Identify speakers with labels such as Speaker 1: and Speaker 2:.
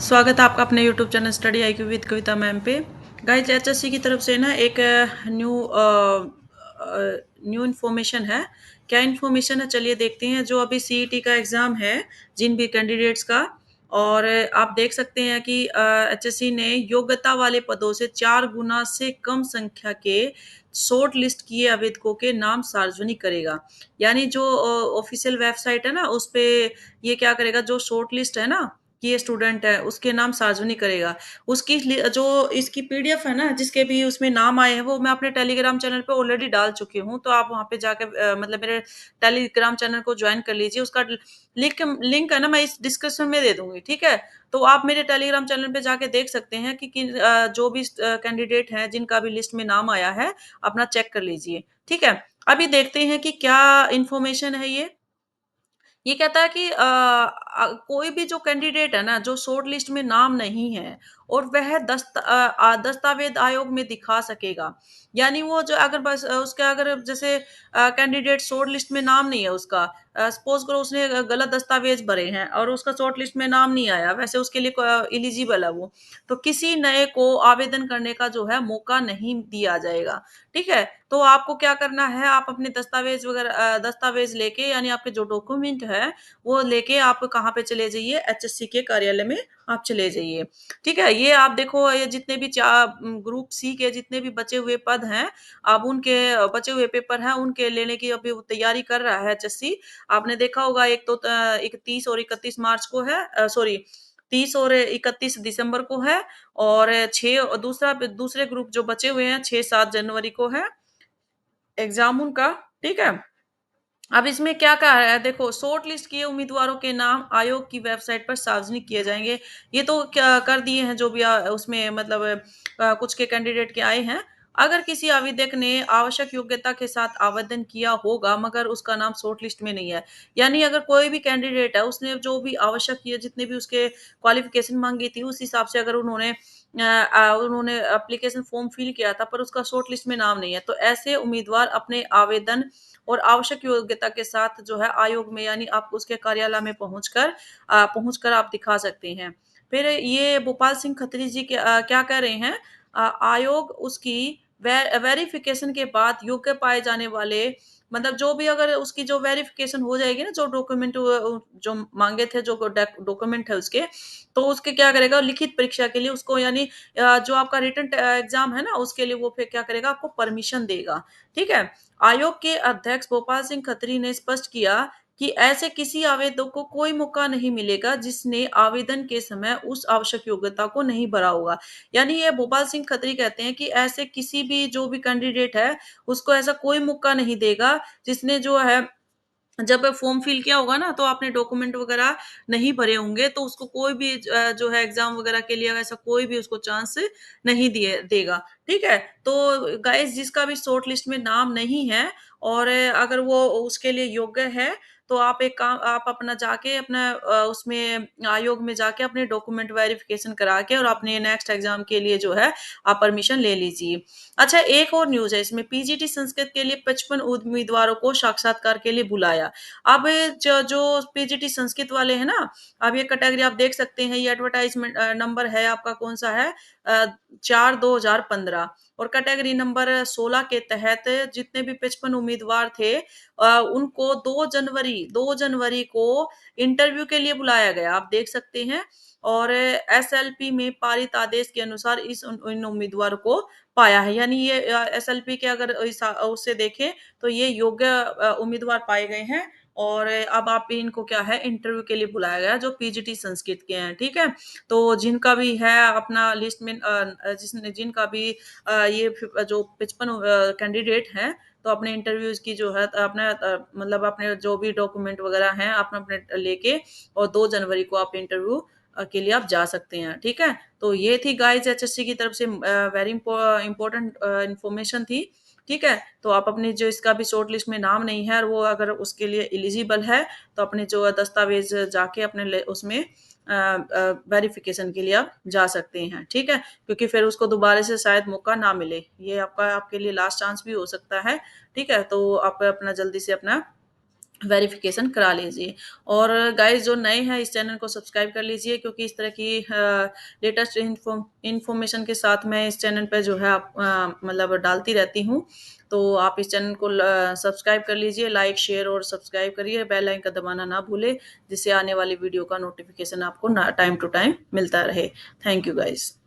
Speaker 1: स्वागत है आपका अपने YouTube channel study IQ with Kavita ma'am पे। गाइस एचएससी की तरफ से ना एक न्यू इन्फॉर्मेशन है। क्या इन्फॉर्मेशन है चलिए देखते हैं। जो अभी सीईटी का एग्ज़ाम है जिन भी कैंडिडेट्स का, और आप देख सकते हैं कि एचएससी ने योग्यता वाले पदों से 4 गुना से कम संख्या के शॉर्ट लिस्ट किए आवेदकों के नाम सार्वजनिक करेगा। यानी जो ऑफिशियल वेबसाइट है ना उस पे ये क्या करेगा, जो शॉर्ट लिस्ट है ना कि ये स्टूडेंट है, उसके नाम सार्वजनिक करेगा। उसकी जो इसकी पीडीएफ है ना, जिसके भी उसमें नाम आए हैं, वो मैं अपने टेलीग्राम चैनल पे ऑलरेडी डाल चुकी हूँ। तो आप वहाँ पे जाके मतलब मेरे टेलीग्राम चैनल को जॉइन कर लीजिए। उसका लिंक लिंक है ना, मैं इस डिस्क्रिप्शन में दे दूँगी, ठीक है? तो आप मेरे टेलीग्राम चैनल पे जाके देख सकते हैं कि जो भी कैंडिडेट हैं, जिनका भी लिस्ट में नाम आया है, अपना चेक कर लीजिए, ठीक है? अभी देखते हैं कि क्या इन्फॉर्मेशन है ये। ये कहता है कि कोई भी जो कैंडिडेट है ना, जो शॉर्ट लिस्ट में नाम नहीं है और वह दस्तावेज आयोग में दिखा सकेगा। यानी वो जो अगर बस उसका अगर जैसे कैंडिडेट शॉर्ट लिस्ट में नाम नहीं है उसका, सपोज करो उसने गलत दस्तावेज भरे हैं और उसका शॉर्ट लिस्ट में नाम नहीं आया, वैसे उसके लिए एलिजिबल है वो, तो किसी नए को आवेदन करने का जो है मौका नहीं दिया जाएगा, ठीक है? तो आपको क्या करना है, आप अपने दस्तावेज वगैरह दस्तावेज लेके, यानी आपके जो डॉक्यूमेंट है वो लेके आप कहाँ पे चले जाइए, एचएससी के कार्यालय में आप चले जाइए, ठीक है? ये आप देखो, ये जितने भी ग्रुप सी के जितने भी बचे हुए पद हैं, अब उनके बचे हुए पेपर हैं, उनके लेने की अभी वो तैयारी कर रहा है एचएससी। आपने देखा होगा, एक तो 31 और 31 मार्च को है, सॉरी 30 और 31 दिसंबर को है, और 6 दूसरे ग्रुप जो बचे हुए हैं 6-7 जनवरी को है एग्ज़ाम उनका, ठीक है? अब इसमें क्या कहा है देखो, शॉर्ट लिस्ट किए उम्मीदवारों के नाम आयोग की वेबसाइट पर सार्वजनिक किए जाएँगे। ये तो क्या कर दिए हैं जो भी उसमें मतलब कुछ के कैंडिडेट के आए हैं। अगर किसी आवेदक ने आवश्यक योग्यता के साथ आवेदन किया होगा मगर उसका नाम शॉर्ट लिस्ट में नहीं है, यानी अगर कोई भी कैंडिडेट है उसने जो भी आवश्यक किए, जितने भी उसके क्वालिफ़िकेशन माँगी थी उस हिसाब से अगर उन्होंने एप्लीकेशन फॉर्म फिल किया था पर उसका शॉर्ट लिस्ट में नाम नहीं है, तो ऐसे उम्मीदवार अपने आवेदन और आवश्यक योग्यता के साथ जो है आयोग में, यानी आप उसके कार्यालय में पहुँचकर आप दिखा सकते हैं। फिर ये भोपाल सिंह खत्री जी क्या कह रहे हैं, आयोग उसकी वेरिफिकेशन के बाद योग्य पाए जाने वाले, मतलब जो भी अगर उसकी जो वेरिफिकेशन हो जाएगी ना, जो डॉक्यूमेंट जो माँगे थे, जो डॉक्यूमेंट है उसके, तो उसके क्या करेगा, लिखित परीक्षा के लिए उसको, यानी जो आपका रिटन एग्ज़ाम है ना, उसके लिए वो फिर क्या करेगा, आपको परमिशन देगा, ठीक है? आयोग के अध्यक्ष गोपाल सिंह खत्री ने स्पष्ट किया कि ऐसे किसी आवेदक को कोई मौका नहीं मिलेगा जिसने आवेदन के समय उस आवश्यक योग्यता को नहीं भरा होगा। यानी ये भोपाल सिंह खत्री कहते हैं कि ऐसे किसी भी जो भी कैंडिडेट है, उसको ऐसा कोई मौका नहीं देगा जिसने जो है, जब फॉर्म फिल किया होगा ना, तो आपने डॉक्यूमेंट वगैरह नहीं भरे होंगे, तो उसको कोई भी जो है एग्ज़ाम वगैरह के लिए ऐसा कोई भी उसको चांस नहीं दिए देगा, ठीक है? तो गाइस जिसका भी शॉर्ट लिस्ट में नाम नहीं है और अगर वो उसके लिए योग्य है, तो आप एक काम, आप अपना जाके अपना उसमें आयोग में जाके अपने डॉक्यूमेंट वेरिफिकेशन करा के और अपने नेक्स्ट एग्ज़ाम के लिए जो है आप परमिशन ले लीजिए। अच्छा, एक और न्यूज़ है इसमें, पीजीटी संस्कृत के लिए 55 उम्मीदवारों को साक्षात्कार के लिए बुलाया। अब जो जो पीजीटी संस्कृत वाले हैं ना, अब ये कैटेगरी आप देख सकते हैं, ये एडवर्टाइज़मेंट नंबर है आपका कौन-सा है, अ, 4/2015, और कैटेगरी नंबर 16 के तहत जितने भी 55 उम्मीदवार थे, उनको 2 जनवरी को इंटरव्यू के लिए बुलाया गया, आप देख सकते हैं। और एसएलपी में पारित आदेश के अनुसार इन उम्मीदवारों को पाया है, यानी ये एसएलपी के अगर उससे देखें तो ये योग्य उम्मीदवार पाए गए हैं, और अब आप इनको क्या है, इंटरव्यू के लिए बुलाया गया है, जो पीजीटी संस्कृत के हैं, ठीक है? तो जिनका भी है अपना लिस्ट में जिसने जिनका भी ये जो 55 कैंडिडेट हैं, तो अपने इंटरव्यूज़ की जो है अपना मतलब अपने जो भी डॉक्यूमेंट वगैरह हैं अपने लेके, और 2 जनवरी को आप इंटरव्यू के लिए आप जा सकते हैं, ठीक है? तो ये थी गाइस एचएससी की तरफ से वेरी इम्पोर्टेंट इन्फॉर्मेशन थी, ठीक है? तो आप अपनी जो इसका भी शॉर्ट लिस्ट में नाम नहीं है और वो अगर उसके लिए एलिजिबल है, तो अपने जो दस्तावेज़ जाके अपने उसमें वेरिफ़िकेशन के लिए आप जा सकते हैं, ठीक है? क्योंकि फिर उसको दोबारा से शायद मौका ना मिले। ये आपके लिए लास्ट चांस भी हो सकता है, ठीक है? तो आप अपना जल्दी से अपना वेरिफिकेशन करा लीजिए। और गाइस जो नए हैं इस चैनल को सब्सक्राइब कर लीजिए, क्योंकि इस तरह की लेटेस्ट इन्फॉर्मेशन के साथ मैं इस चैनल पे जो है मतलब डालती रहती हूँ। तो आप इस चैनल को सब्सक्राइब कर लीजिए, लाइक शेयर और सब्सक्राइब करिए, बेल आइकन दबाना ना भूले, जिससे आने वाली वीडियो का नोटिफिकेशन आपको टाइम टू टाइम मिलता रहे। Thank you guys.